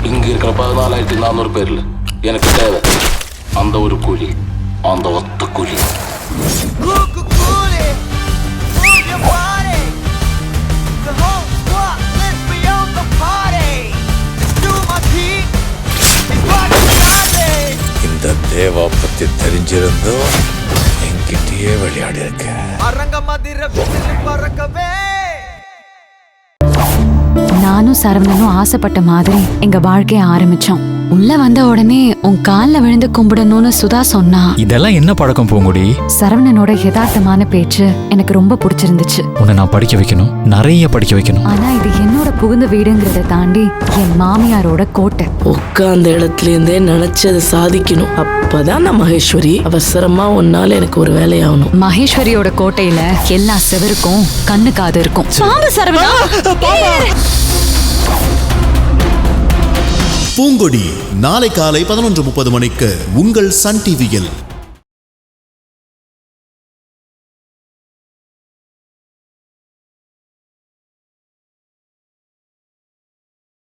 இங்க இருக்கிற 14,400 பேர்ல எனக்கு தேவை அந்த ஒரு கூலி, அந்த ஒத்த கூலி. இந்த தேவா பத்தி தெரிஞ்சிருந்தோ என்கிட்டயே விளையாடி இருக்க. நானும் சரவணனும் ஆசைப்பட்ட மாதிரி எங்க வாழ்க்கைய ஆரம்பிச்சோம். உள்ள வந்த உடனே உன் கால்ல விழுந்து கும்பிடணும்னு சுதா சொன்னா. இதெல்லாம் என்ன பழக்கம் பூங்குடி? சரவணனோட யதார்த்தமான பேச்சு எனக்கு ரொம்ப பிடிச்சிருந்துச்சு. உன்னை நான் படிக்க வைக்கணும், நிறைய படிக்க வைக்கணும். ஆனா இது என்னோட புகுந்த வீடுங்கிறத தாண்டி என் மாமியாரோட கோட்டை. உட்கார்ந்த இடத்துல இருந்தே நினைச்சதை சாதிக்கணும். அப்பதான் நான் மகேஸ்வரி, அவசரமா ஒன்னால எனக்கு ஒரு வேலையாகணும். மகேஸ்வரியோட கோட்டையில எல்லா செவருக்கும் கண்ணு காது இருக்கும். சரவணா பூங்கொடி நாளை காலை 11:30 மணிக்கு உங்கள் சன் டிவியில்.